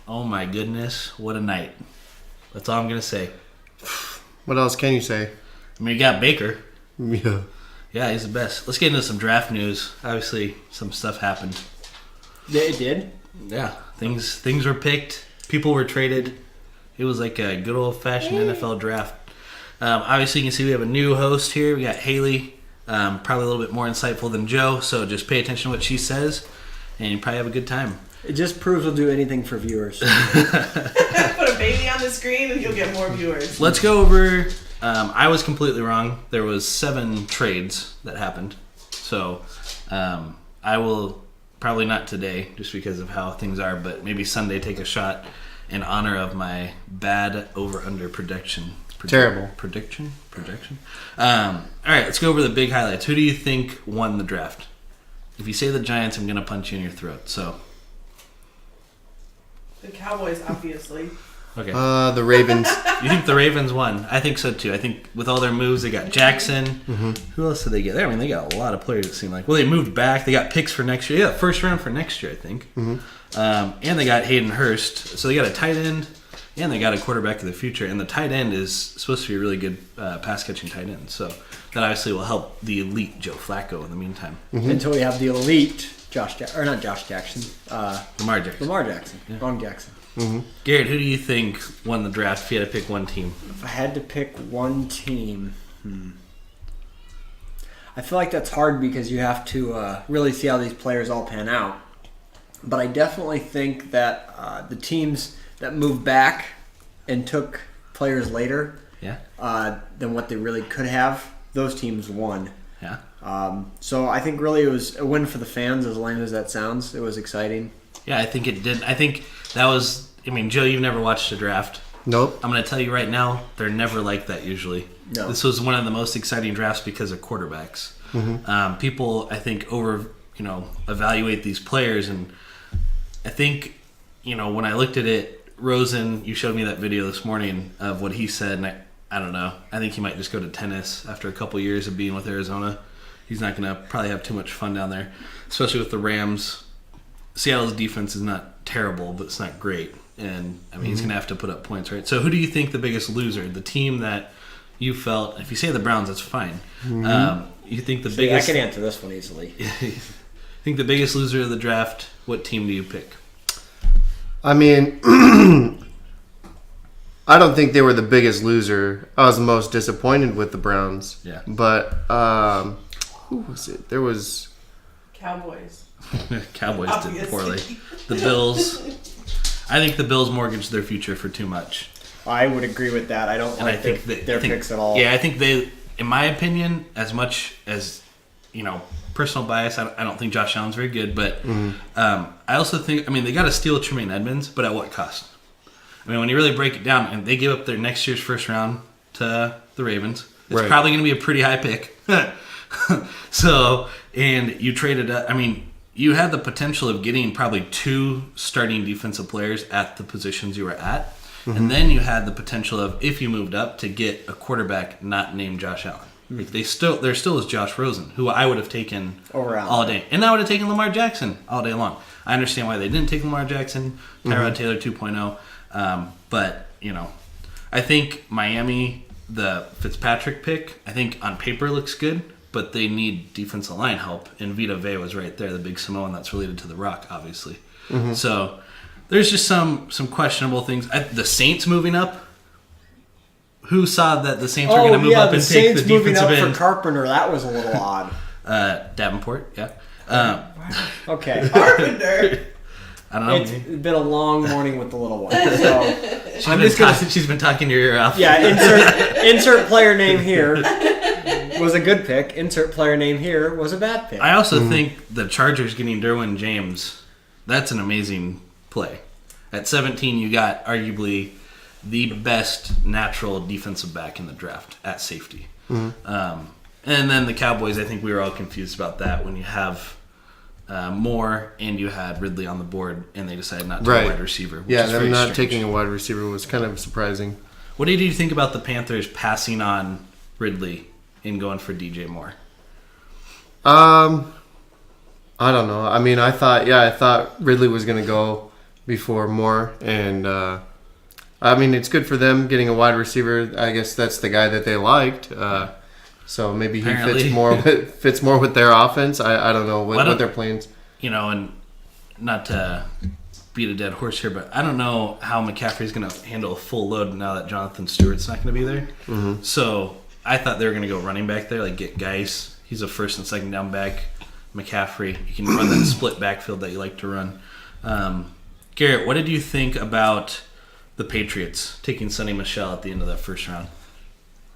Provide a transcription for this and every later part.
Oh my goodness, what a night. That's all I'm going to say. What else can you say? I mean, you got Baker. Yeah. Yeah, he's the best. Let's get into some draft news. Obviously, some stuff happened. It did? Yeah, things were picked. People were traded. It was like a good old-fashioned NFL draft. Obviously, you can see we have a new host here. We got Haley, probably a little bit more insightful than Joe, so just pay attention to what she says, and you probably have a good time. It just proves we'll do anything for viewers. Put a baby on the screen and you'll get more viewers. Let's go over... I was completely wrong. There was 7 trades that happened. So I will, probably not today, just because of how things are, but maybe Sunday take a shot in honor of my bad over-under prediction. Terrible. Projection? All right, let's go over the big highlights. Who do you think won the draft? If you say the Giants, I'm going to punch you in your throat. So, The Cowboys, obviously. okay. The Ravens. You think the Ravens won? I think so, too. I think with all their moves, they got Jackson. Mm-hmm. Who else did they get? I mean, they got a lot of players, it seemed like. Well, they moved back. They got picks for next year. Yeah, first round for next year, I think. Mm-hmm. And they got Hayden Hurst. So they got a tight end, and they got a quarterback of the future. And the tight end is supposed to be a really good pass-catching tight end. So that obviously will help the elite Joe Flacco in the meantime. Mm-hmm. Until we have the elite not Josh Jackson. Lamar Jackson. Lamar Jackson. Yeah. Wrong Jackson. Mm-hmm. Garrett, who do you think won the draft if you had to pick one team? If I had to pick one team, I feel like that's hard because you have to really see how these players all pan out. But I definitely think that the teams that moved back and took players later than what they really could have, those teams won. Yeah. So I think really it was a win for the fans, as lame as that sounds. It was exciting. Yeah, I think it did. I think that was... I mean, Joe, you've never watched a draft. Nope. I'm going to tell you right now, they're never like that usually. No. This was one of the most exciting drafts because of quarterbacks. Mm-hmm. People, I think, evaluate these players, and I think, when I looked at it, Rosen, you showed me that video this morning of what he said, and I don't know. I think he might just go to tennis after a couple years of being with Arizona. He's not going to probably have too much fun down there, especially with the Rams. Seattle's defense is not terrible, but it's not great. And, I mean, he's going to have to put up points, right? So who do you think the biggest loser, the team that you felt, if you say the Browns, that's fine. Mm-hmm. You think the I biggest... can answer this one easily. think the biggest loser of the draft, what team do you pick? I mean, I don't think they were the biggest loser. I was the most disappointed with the Browns. Yeah. But, who was it? There was... Cowboys. Cowboys Obviously. did poorly. The Bills... I think the Bills mortgaged their future for too much. I would agree with that. I don't like their picks at all. Yeah, I think they, in my opinion, as much as, personal bias, I don't think Josh Allen's very good. But I also think, they got to steal Tremaine Edmonds, but at what cost? I mean, when you really break it down, and they give up their next year's first round to the Ravens, it's probably going to be a pretty high pick. So, and you traded up, you had the potential of getting probably 2 starting defensive players at the positions you were at. Mm-hmm. And then you had the potential of, if you moved up, to get a quarterback not named Josh Allen. Mm-hmm. Like there still is Josh Rosen, who I would have taken all day. And I would have taken Lamar Jackson all day long. I understand why they didn't take Lamar Jackson, Tyrod Taylor 2.0. But, I think Miami, the Fitzpatrick pick, I think on paper looks good. But they need defensive line help, and Vita Vea was right there, the big Samoan that's related to The Rock, obviously. Mm-hmm. So there's just some questionable things. The Saints moving up. Who saw that the Saints were going to move up and take the defensive end? Moving up for Carpenter, that was a little odd. Davenport, yeah. Okay. Carpenter. I don't know. It's been a long morning with the little one. So she's been talking your ear off. Yeah, insert player name here. Was a good pick. Insert player name here was a bad pick. I also think the Chargers getting Derwin James, that's an amazing play. At 17, you got arguably the best natural defensive back in the draft at safety. Mm-hmm. And then the Cowboys, I think we were all confused about that when you have Moore and you had Ridley on the board and they decided not to go wide receiver. Which is them not strange. taking a wide receiver was kind of surprising. What did you think about the Panthers passing on Ridley and going for DJ Moore? I don't know. I thought Ridley was going to go, before more, and I mean it's good for them getting a wide receiver. I guess that's the guy that they liked. So maybe he fits more with their offense. I don't know what their plans. And not to beat a dead horse here, but I don't know how McCaffrey's going to handle a full load now that Jonathan Stewart's not going to be there. Mm-hmm. So I thought they were going to go running back there, like get Geis. He's a first and second down back. McCaffrey, you can run that split backfield that you like to run. Garrett, what did you think about the Patriots taking Sonny Michel at the end of that first round?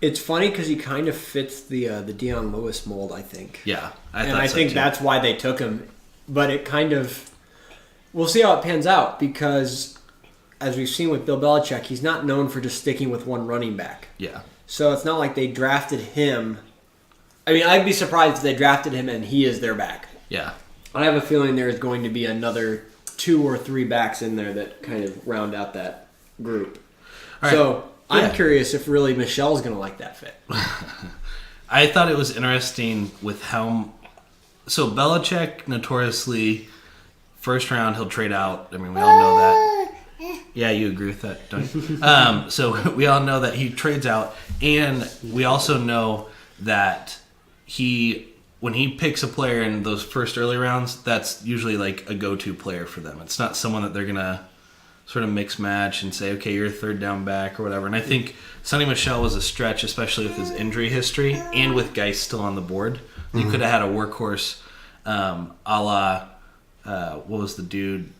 It's funny because he kind of fits the Deion Lewis mold, I think. Yeah, I think that's why they took him. But it kind of, we'll see how it pans out because, as we've seen with Bill Belichick, he's not known for just sticking with one running back. Yeah. So it's not like they drafted him. I mean, I'd be surprised if they drafted him and he is their back. Yeah. I have a feeling there is going to be another 2 or 3 backs in there that kind of round out that group. All right. So I'm curious if really Michel's going to like that fit. I thought it was interesting with how... So Belichick, notoriously, first round, he'll trade out. I mean, we all know that. Yeah, you agree with that, don't you? So we all know that he trades out. And we also know that when he picks a player in those first early rounds, that's usually like a go-to player for them. It's not someone that they're going to sort of mix match and say, okay, you're a third down back or whatever. And I think Sonny Michel was a stretch, especially with his injury history and with Geis still on the board. You could have had a workhorse a la, what was the dude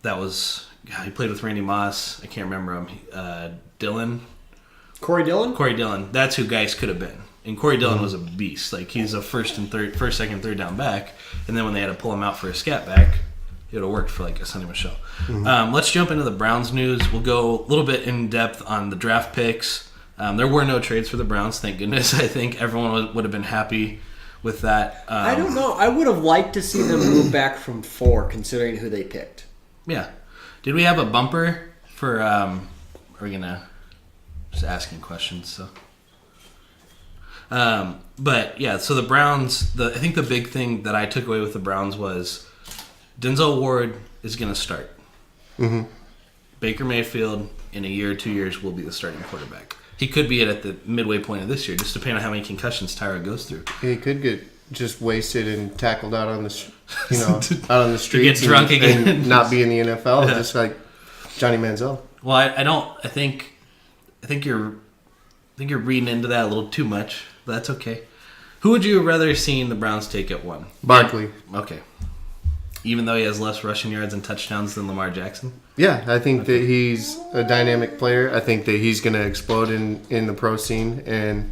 that was, he played with Randy Moss. I can't remember him. Dillon? Corey Dillon? That's who Geis could have been. And Corey Dillon was a beast. Like, he's a first, second, third down back. And then when they had to pull him out for a scat back, it would have worked for like a Sonny Michel. Let's jump into the Browns news. We'll go a little bit in depth on the draft picks. There were no trades for the Browns, thank goodness. I think everyone would have been happy with that. I don't know. I would have liked to see them move back from 4, considering who they picked. Yeah. Did we have a bumper for? Are we gonna just asking questions? So. But yeah, so the Browns. I think the big thing that I took away with the Browns was Denzel Ward is going to start. Mm-hmm. Baker Mayfield in a year or 2 years will be the starting quarterback. He could be at the midway point of this year, just depending on how many concussions Tyra goes through. He could get just wasted and tackled out on the, out on the streets, get drunk again, and not be in the NFL, just like Johnny Manziel. Well, I think you're reading into that a little too much, but that's okay. Who would you rather seen the Browns take at 1? Barkley. Okay. Even though he has less rushing yards and touchdowns than Lamar Jackson? Yeah, I think that he's a dynamic player. I think that he's going to explode in the pro scene, and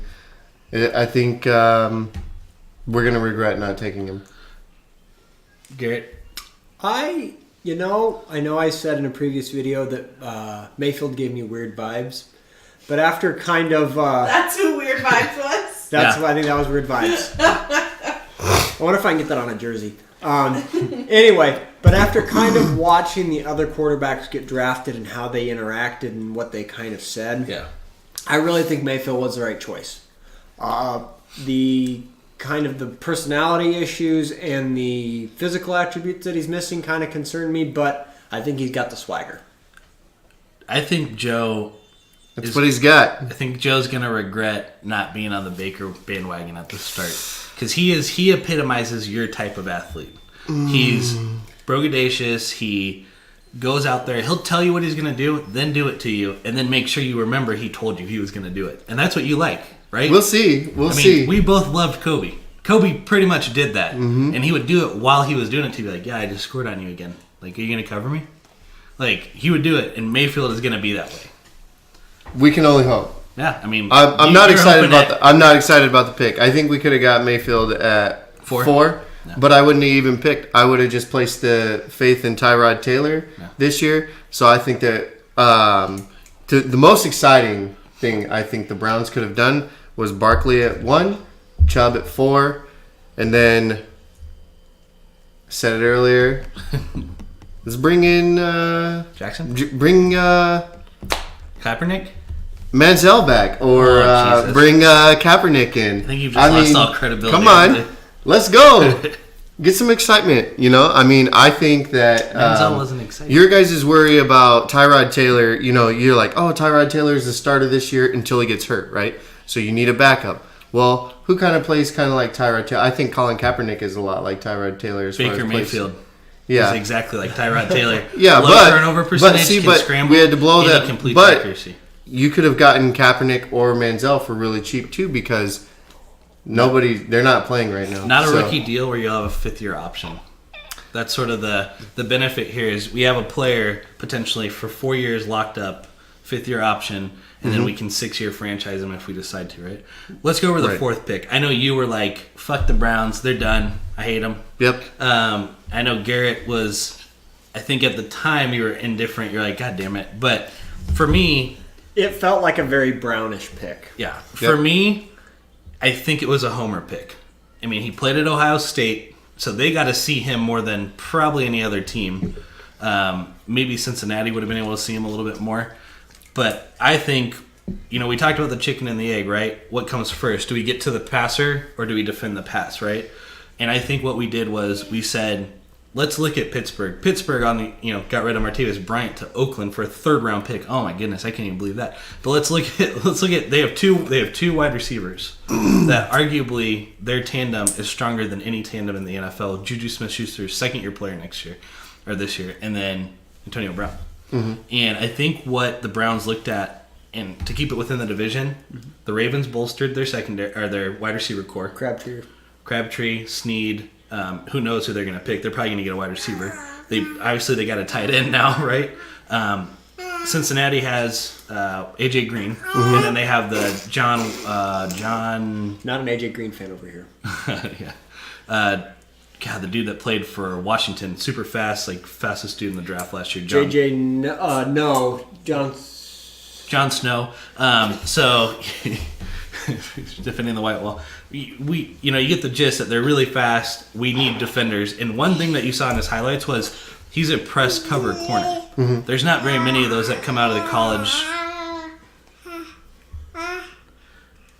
I think we're going to regret not taking him. Garrett? I know I said in a previous video that Mayfield gave me weird vibes, but after kind of... That's who Weird Vibes was? I think that was Weird Vibes. I wonder if I can get that on a jersey. Anyway, but after kind of watching the other quarterbacks get drafted and how they interacted and what they kind of said, I really think Mayfield was the right choice. The kind of the personality issues and the physical attributes that he's missing kind of concern me, but I think he's got the swagger. I think Joe... That's what he's got. I think Joe's going to regret not being on the Baker bandwagon at the start. Because he epitomizes your type of athlete. He's braggadocious. He goes out there. He'll tell you what he's going to do, then do it to you, and then make sure you remember he told you he was going to do it. And that's what you like, right? We'll see. We'll see. We both loved Kobe. Kobe pretty much did that. And he would do it while he was doing it to be like, yeah, I just scored on you again. Like, are you going to cover me? Like, he would do it, and Mayfield is going to be that way. We can only hope. Yeah, I mean, I'm not excited about I'm not excited about the pick. I think we could have got Mayfield at 4, no. But I wouldn't have even picked. I would have just placed the faith in Tyrod Taylor this year. So I think that the most exciting thing I think the Browns could have done was Barkley at 1, Chubb at 4, and then I said it earlier. Let's bring in Jackson. Bring Kaepernick. Manziel back, or bring Kaepernick in. I think you've just lost all credibility. Come on, let's go. Get some excitement, you know? I mean, I think that Manziel wasn't excited. Your guys' worry about Tyrod Taylor, you know, you're like, oh, Tyrod Taylor is the starter this year until he gets hurt, right? So you need a backup. Well, who kind of plays kind of like Tyrod Taylor? I think Colin Kaepernick is a lot like Tyrod Taylor. As Baker far as Mayfield. Yeah. Is exactly like Tyrod Taylor. Yeah, low but turnover percentage, but scramble, we had to blow and that. complete But accuracy. you could have gotten Kaepernick or Manziel for really cheap too because they're not playing right now. Not a rookie deal where you'll have a fifth-year option. That's sort of the benefit here is we have a player potentially for 4 years locked up, fifth-year option, and then we can 6-year franchise him if we decide to, right? Let's go over the fourth pick. I know you were like, fuck the Browns, they're done. I hate them. Yep. I know Garrett was, I think at the time you were indifferent. You're like, God damn it. But for me... It felt like a very brownish pick. Yeah. For me, I think it was a homer pick. I mean, he played at Ohio State, so they got to see him more than probably any other team. Maybe Cincinnati would have been able to see him a little bit more. But I think, you know, we talked about the chicken and the egg, right? What comes first? Do we get to the passer or do we defend the pass, right? And I think what we did was we said, let's look at Pittsburgh. Pittsburgh got rid of Martavis Bryant to Oakland for a third-round pick. Oh my goodness, I can't even believe that. But let's look at they have two wide receivers that arguably their tandem is stronger than any tandem in the NFL. Juju Smith-Schuster's second-year player this year, and then Antonio Brown. Mm-hmm. And I think what the Browns looked at, and to keep it within the division, the Ravens bolstered their secondary or their wide receiver core. Crabtree, Snead. Who knows who they're going to pick? They're probably going to get a wide receiver. They got a tight end now, right? Cincinnati has AJ Green, and then they have the John. Not an AJ Green fan over here. Yeah. God, the dude that played for Washington, super fast, like fastest dude in the draft last year. John Snow. So defending the white wall. We you get the gist that they're really fast. We need defenders. And one thing that you saw in his highlights was he's a press cover corner. Mm-hmm. There's not very many of those that come out of the college.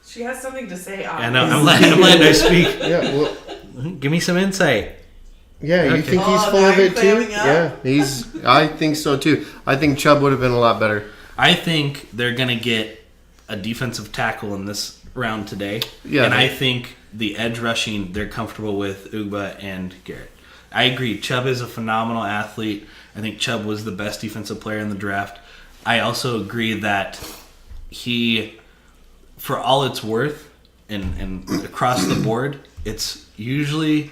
She has something to say. I know. I'm letting her speak. Yeah. Well, give me some insight. Yeah, you think he's full of it too? Yeah, I think so too. I think Chubb would have been a lot better. I think they're gonna get a defensive tackle in this round today. Yeah, and I think the edge rushing, they're comfortable with Ugba and Garrett. I agree. Chubb is a phenomenal athlete. I think Chubb was the best defensive player in the draft. I also agree that he, for all it's worth, and across the board, it's usually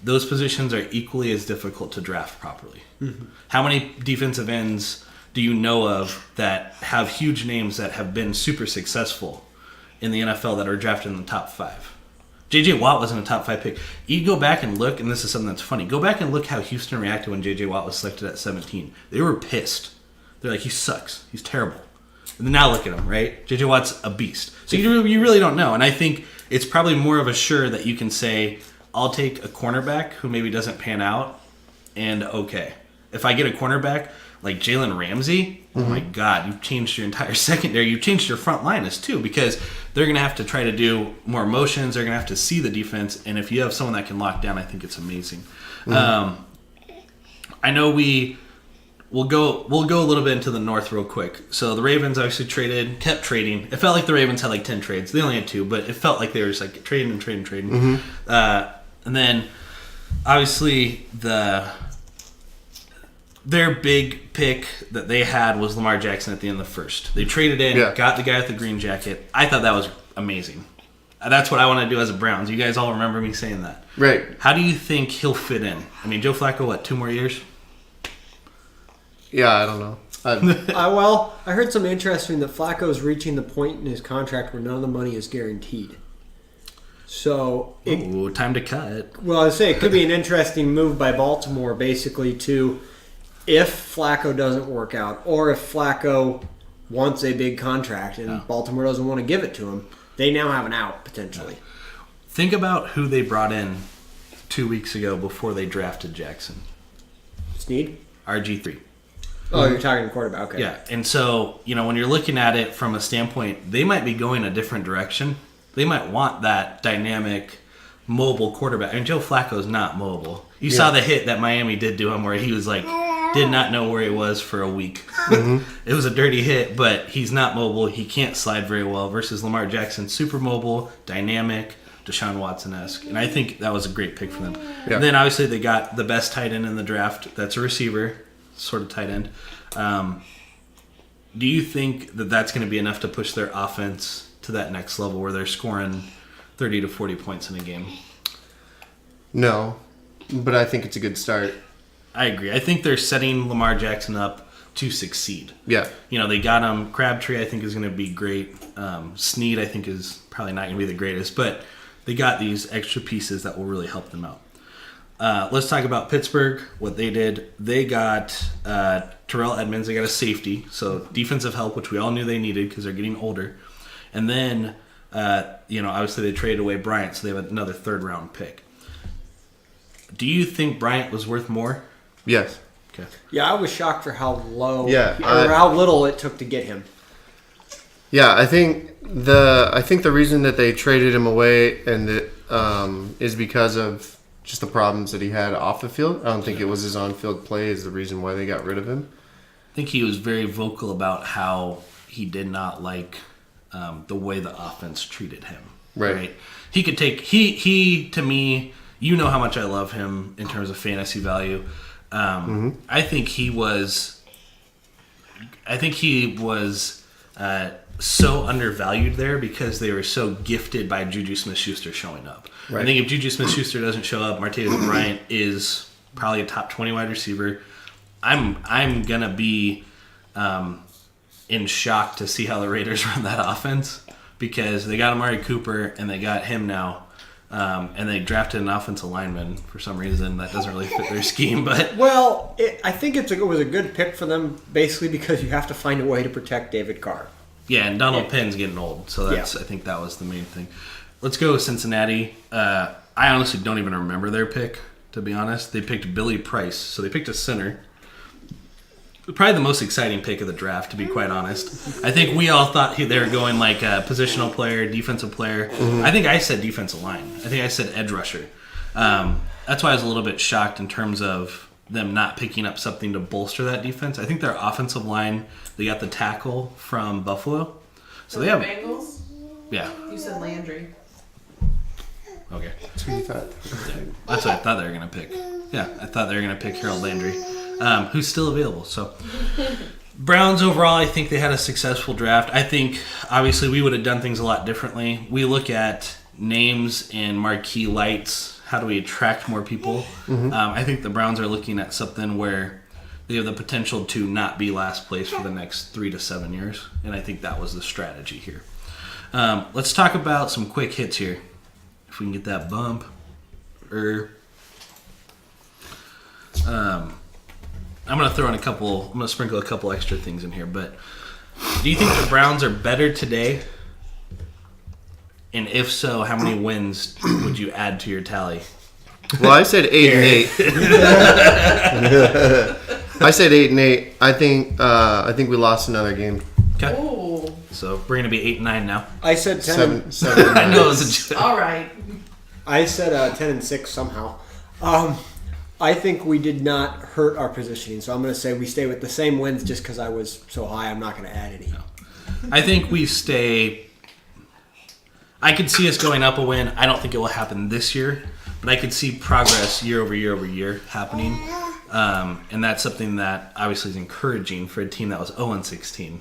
those positions are equally as difficult to draft properly. Mm-hmm. How many defensive ends do you know of that have huge names that have been super successful in the NFL that are drafted in the top 5? J.J. Watt wasn't a top 5 pick. You go back and look, and this is something that's funny. Go back and look how Houston reacted when J.J. Watt was selected at 17. They were pissed. They're like, he sucks. He's terrible. And then now look at him, right? J.J. Watt's a beast. So you really don't know. And I think it's probably more of a sure that you can say, I'll take a cornerback who maybe doesn't pan out, and okay. If I get a cornerback like Jalen Ramsey, oh my God, you've changed your entire secondary. You've changed your front line as too, because they're going to have to try to do more motions. They're going to have to see the defense. And if you have someone that can lock down, I think it's amazing. Mm-hmm. I know we'll go a little bit into the North real quick. So the Ravens obviously kept trading. It felt like the Ravens had like 10 trades. They only had 2, but it felt like they were just like trading. Mm-hmm. And then obviously their big pick that they had was Lamar Jackson at the end of the first. They traded in, got the guy with the green jacket. I thought that was amazing. That's what I want to do as a Browns. You guys all remember me saying that. Right. How do you think he'll fit in? I mean, Joe Flacco, 2 more years? Yeah, I don't know. I heard something interesting that Flacco's reaching the point in his contract where none of the money is guaranteed. So, time to cut. Well, I say it could be an interesting move by Baltimore, basically, to if Flacco doesn't work out, or if Flacco wants a big contract and Baltimore doesn't want to give it to him, they now have an out potentially. Think about who they brought in 2 weeks ago before they drafted Jackson. Snead? RG3. Oh, you're talking quarterback. Okay. Yeah, and so when you're looking at it from a standpoint, they might be going a different direction. They might want that dynamic, mobile quarterback. And Joe Flacco's not mobile. You saw the hit that Miami did to him where he was like, did not know where he was for a week. It was a dirty hit, but he's not mobile. He can't slide very well versus Lamar Jackson, super mobile, dynamic, Deshaun Watson-esque. And I think that was a great pick for them. Yeah. And then obviously they got the best tight end in the draft. That's a receiver, sort of tight end. Do you think that that's going to be enough to push their offense to that next level where they're scoring 30 to 40 points in a game? No, but I think it's a good start. I agree. I think they're setting Lamar Jackson up to succeed. Yeah. You know, they got him. Crabtree, I think, is going to be great. Snead, I think, is probably not going to be the greatest, but they got these extra pieces that will really help them out. Let's talk about Pittsburgh, what they did. They got Terrell Edmonds. They got a safety, so defensive help, which we all knew they needed because they're getting older. And then, obviously they traded away Bryant, so they have another third-round pick. Do you think Bryant was worth more? Yes. Okay. Yeah, I was shocked for how low, or how little it took to get him. Yeah, I think the reason that they traded him away and is because of just the problems that he had off the field. I don't think it was his on-field play is the reason why they got rid of him. I think he was very vocal about how he did not like the way the offense treated him. Right. He could take he to me. You know how much I love him in terms of fantasy value. I think he was so undervalued there because they were so gifted by Juju Smith-Schuster showing up. Right. I think if Juju Smith-Schuster doesn't show up, Martavis Bryant is probably a top 20 wide receiver. I'm gonna be in shock to see how the Raiders run that offense because they got Amari Cooper and they got him now. And they drafted an offensive lineman for some reason that doesn't really fit their scheme. But I think it was a good pick for them, basically because you have to find a way to protect David Carr. Yeah, and Donald Penn's getting old, so I think that was the main thing. Let's go with Cincinnati. I honestly don't even remember their pick, to be honest. They picked Billy Price, so they picked a center. Probably the most exciting pick of the draft, to be quite honest. I think we all thought they were going like a positional player, defensive player. I think I said defensive line. I think I said edge rusher. That's why I was a little bit shocked in terms of them not picking up something to bolster that defense. I think their offensive line, they got the tackle from Buffalo. So they have Bengals? Yeah. You said Landry. Okay. That's what you thought. That's what I thought they were going to pick. Yeah, I thought they were going to pick Harold Landry. Who's still available. So Browns overall, I think they had a successful draft. I think obviously we would have done things a lot differently. We look at names and marquee lights. How do we attract more people? I think the Browns are looking at something where they have the potential to not be last place for the next 3 to 7 years, and I think that was the strategy here. Let's talk about some quick hits here. If we can get that bump. I'm going to throw in I'm going to sprinkle a couple extra things in here, but do you think the Browns are better today? And if so, how many wins would you add to your tally? Well, I said 8-8. I said 8-8. I think we lost another game. Okay. Ooh. So we're going to be 8-9 now. I said 10. 7. I know it was a joke. All right. I said 10-6 somehow. I think we did not hurt our positioning, so I'm going to say we stay with the same wins just because I was so high. I'm not going to add any. No. I think we stay. I could see us going up a win. I don't think it will happen this year, but I could see progress year over year happening, and that's something that obviously is encouraging for a team that was 0-16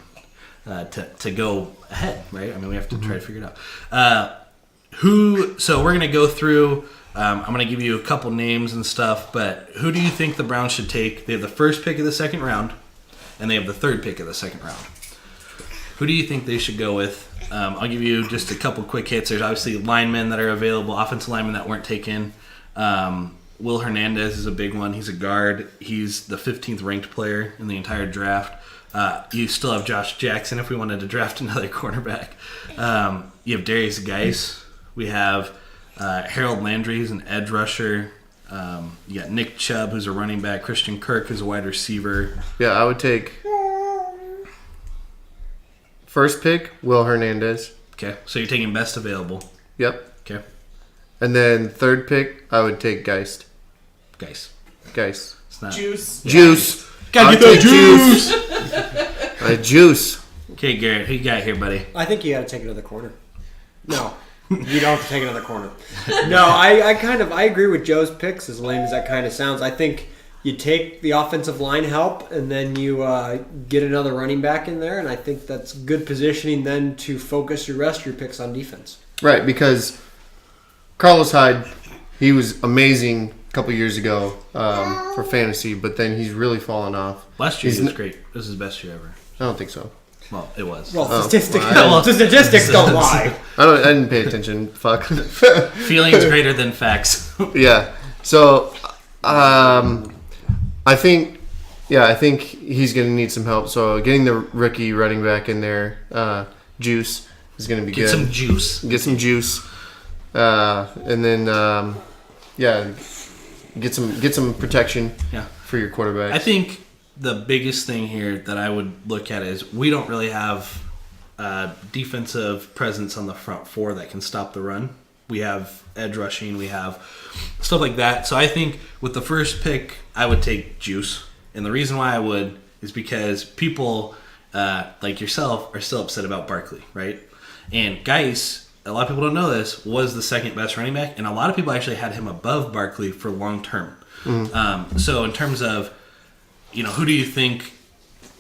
to go ahead, right? I mean, we have to try to figure it out. So we're going to go through. I'm going to give you a couple names and stuff, but who do you think the Browns should take? They have the first pick of the second round, and they have the third pick of the second round. Who do you think they should go with? I'll give you just a couple quick hits. There's obviously linemen that are available, offensive linemen that weren't taken. Will Hernandez is a big one. He's a guard. He's the 15th ranked player in the entire draft. You still have Josh Jackson if we wanted to draft another cornerback. You have Darius Geis. We have Harold Landry, who's an edge rusher. You got Nick Chubb, who's a running back. Christian Kirk, who's a wide receiver. Yeah, I would take first pick, Will Hernandez. Okay, so you're taking best available. Yep. Okay. And then third pick, I would take Geist. Guys. It's not Juice. Juice. Gotta get that juice. Juice. Okay, Garrett, who you got here, buddy? I think you got to take another corner. No, you don't have to take another corner. No, I agree with Joe's picks, as lame as that kind of sounds. I think you take the offensive line help, and then you get another running back in there, and I think that's good positioning then to focus your rest of your picks on defense. Right, because Carlos Hyde, he was amazing a couple years ago for fantasy, but then he's really fallen off. Last year he was great. This is his best year ever. I don't think so. Well, it was. Well, statistics don't lie. I didn't pay attention. Fuck. Feelings greater than facts. Yeah. So, I think he's going to need some help. So, getting the rookie running back in there, Juice, is going to be good. Get some juice. Get some juice. And then, get some protection for your quarterback. I think the biggest thing here that I would look at is we don't really have defensive presence on the front four that can stop the run. We have edge rushing. We have stuff like that. So I think with the first pick, I would take Juice. And the reason why I would is because people like yourself are still upset about Barkley, right? And Geis, a lot of people don't know this, was the second best running back. And a lot of people actually had him above Barkley for long term. Mm-hmm. So in terms of, who do you think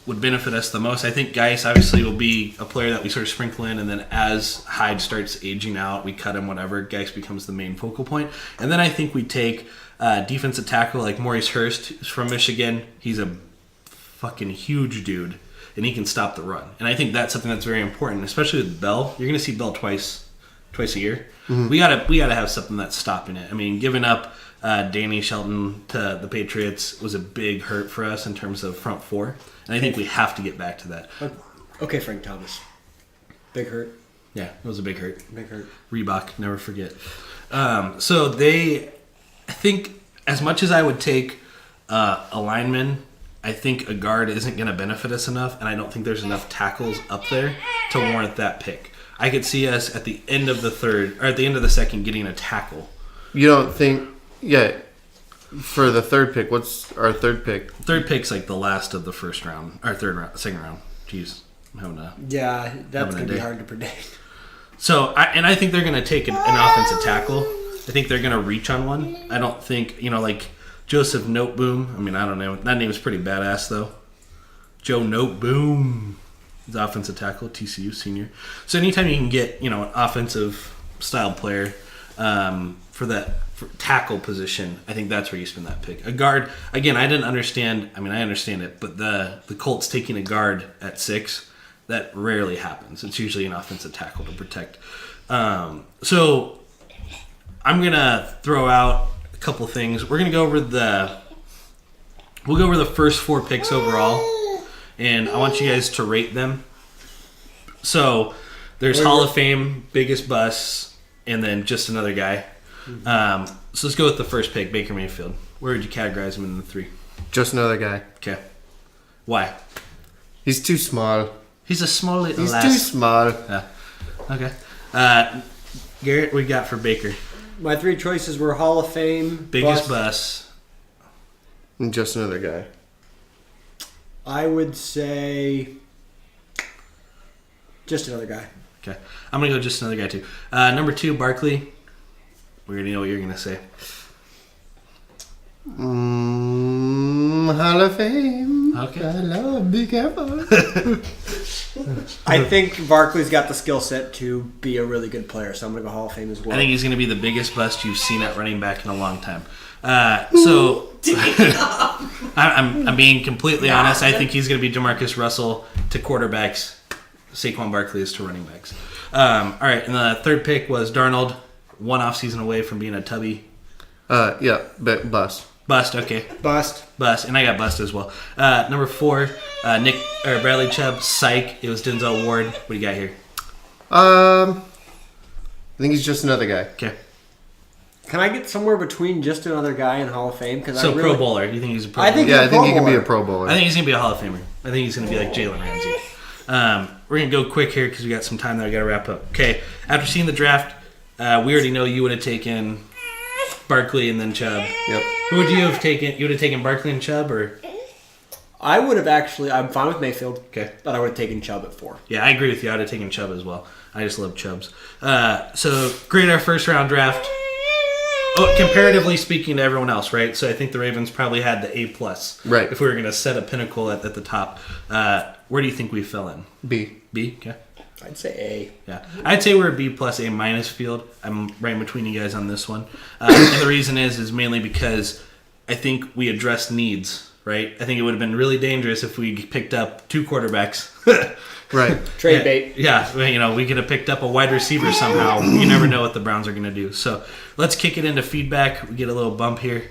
would benefit us the most? I think Geis obviously will be a player that we sort of sprinkle in, and then as Hyde starts aging out, we cut him, whatever. Geis becomes the main focal point. And then I think we take defensive tackle like Maurice Hurst from Michigan. He's a fucking huge dude, and he can stop the run. And I think that's something that's very important, especially with Bell. You're going to see Bell twice a year. Mm-hmm. We gotta have something that's stopping it. I mean, giving up Danny Shelton to the Patriots was a big hurt for us in terms of front four, and I think we have to get back to that. Okay, Frank Thomas. Big hurt. Yeah, it was a big hurt. Big hurt. Reebok, never forget. I think as much as I would take a lineman, I think a guard isn't going to benefit us enough, and I don't think there's enough tackles up there to warrant that pick. I could see us at the end of the third, or at the end of the second, getting a tackle. You don't think... Yeah, for the third pick, what's our third pick? Third pick's like the last of the first round, or second round. Jeez, I'm having a... Yeah, that's going to be hard to predict. So, I think they're going to take an offensive tackle. I think they're going to reach on one. I don't think, like Joseph Noteboom. I mean, I don't know. That name is pretty badass, though. Joe Noteboom. He's offensive tackle, TCU senior. So anytime you can get, an offensive style player for that tackle position, I think that's where you spend that pick. A guard, again, I didn't understand. I mean, I understand it, but the Colts taking a guard at 6, that rarely happens. It's usually an offensive tackle to protect. So I'm gonna throw out a couple things. We're gonna go over we'll go over the first 4 picks overall, and I want you guys to rate them. So there's Hall of Fame, biggest busts, and then just another guy. So let's go with the first pick, Baker Mayfield. Where would you categorize him in the 3? Just another guy. Okay. Why? He's too small. He's a small little He's too small. Yeah. Okay. Garrett, what you got for Baker? My 3 choices were Hall of Fame, biggest bust, and just another guy. I would say just another guy. Okay. I'm going to go just another guy, too. Number 2, Barkley. We already know what you're going to say. Hall of Fame. Okay. I love Big Apple. I think Barkley's got the skill set to be a really good player, so I'm going to go Hall of Fame as well. I think he's going to be the biggest bust you've seen at running back in a long time. So I'm being completely honest. I think he's going to be DeMarcus Russell to quarterbacks. Saquon Barkley is to running backs. All right, and the third pick was Darnold. 1 offseason away from being a tubby. Yeah, bust. Bust, okay. Bust, and I got bust as well. Number 4, Bradley Chubb, psych. It was Denzel Ward. What do you got here? I think he's just another guy. Okay. Can I get somewhere between just another guy and Hall of Fame? Pro bowler. You think he's a pro bowler? I think he can be a pro bowler. I think he's going to be a Hall of Famer. I think he's going to be like Jalen Ramsey. We're going to go quick here because we got some time that I got to wrap up. Okay. After seeing the draft, We already know you would have taken Barkley and then Chubb. Yep. Who would you have taken? You would have taken Barkley and Chubb, or? I would have actually. I'm fine with Mayfield. Okay. But I would have taken Chubb at 4. Yeah, I agree with you. I would have taken Chubb as well. I just love Chubbs. So, grade our first round draft. Oh, comparatively speaking to everyone else, right? So I think the Ravens probably had the A+. Right. If we were going to set a pinnacle at the top. Where do you think we fell in? B. B? Okay. I'd say A. Yeah. I'd say we're a B plus A minus field. I'm right in between you guys on this one. And the reason is mainly because I think we addressed needs, right? I think it would have been really dangerous if we picked up 2 quarterbacks. Right. Trade bait. Yeah, we could have picked up a wide receiver somehow. You never know what the Browns are going to do. So let's kick it into feedback. We get a little bump here.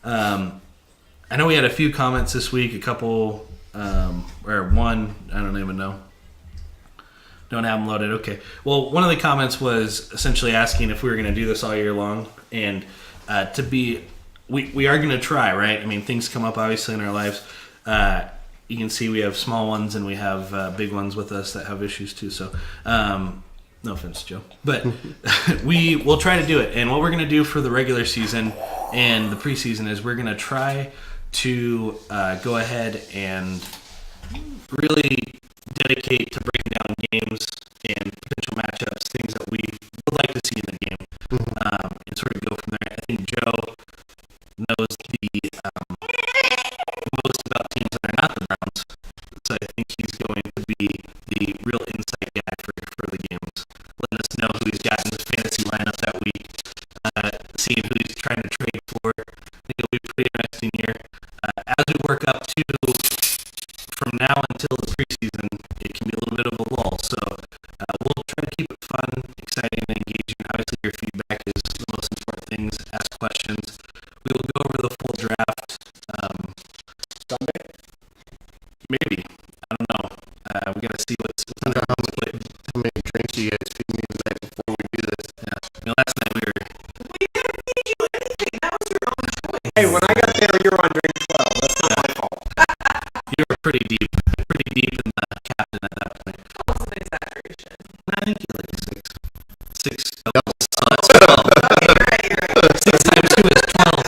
I know we had a few comments this week, a couple, or one, I don't even know. Don't have them loaded. Okay. Well, one of the comments was essentially asking if we were going to do this all year long. And we are going to try, right? I mean, things come up obviously in our lives. You can see we have small ones and we have big ones with us that have issues too. So, no offense, Joe. But we will try to do it. And what we're going to do for the regular season and the preseason is we're going to try to go ahead and really dedicate to breaking down games and potential matchups, things that we would like to see in the game, and sort of go from there. I think Joe knows the most about teams that are not the Browns, so I think he's going to be the real insight guy for the games, letting us know who he's got in his fantasy lineup that week, seeing who he's trying to trade for. I think it'll be a pretty interesting year. As we work up to from now until the preseason, it can be a little bit of a lull. So we'll try to keep it fun, exciting, and engaging. Obviously, your feedback is the most important things. Ask questions. We will go over the full draft. Sunday? Maybe. I don't know. We got to see what's on How the plate. many drinks do you guys feed me the night before we do this? Yeah. I mean, last night we were. We didn't feed you anything. That was your own choice. Hey, when I got there, you were on drink 12. That's not my fault. You were pretty deep in the captain at that point. That was an exaggeration. I think you like 6. 6. Oh, Doubles. so that's 12. Okay, you're right. 6 times 2 is 12.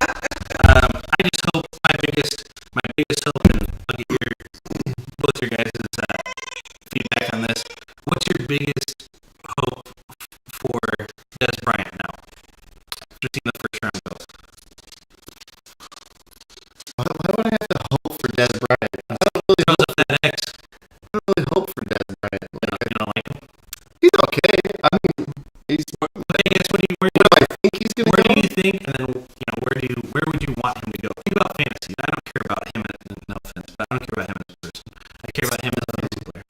I just hope my biggest hope, and I'll get both your guys' feedback on this. What's your biggest hope for Des Bryant now? After seeing the first round go. Why would I have to hope for Des Bryant? I don't really Goes up that X. hope for Des Bryant. You don't like him? He's okay. I mean, he's. But I guess where do I think he's gonna where go. do you think, and then where would you want him to go? Think about fantasy. I don't care about him. No offense, but I don't care about him as a person. I care about him as a fantasy player.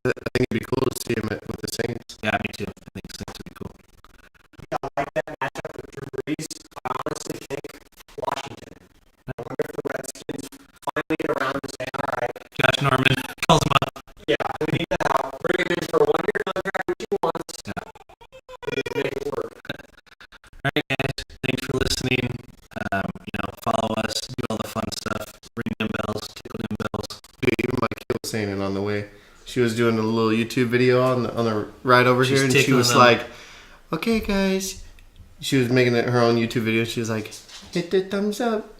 I think it'd be cool to see him with the Saints. Yeah, me too. I think Saints would be cool. I like that matchup with Drew Brees. I honestly think Washington. I wonder if the Redskins finally get around to saying, all right, Josh Norman calls him up. yeah, we need to bring him in for a 1-year contract, which he wants. Yeah. We need to make it work. All right, guys. Thanks for listening. Follow us, do all the fun stuff, ring them bells, tickle them bells. Dude, even my kid was saying it on the way. She was doing a little YouTube video on the ride over She's here, and she tickling was them. like, "Okay, guys." She was making her own YouTube video. She was like, "Hit the thumbs up."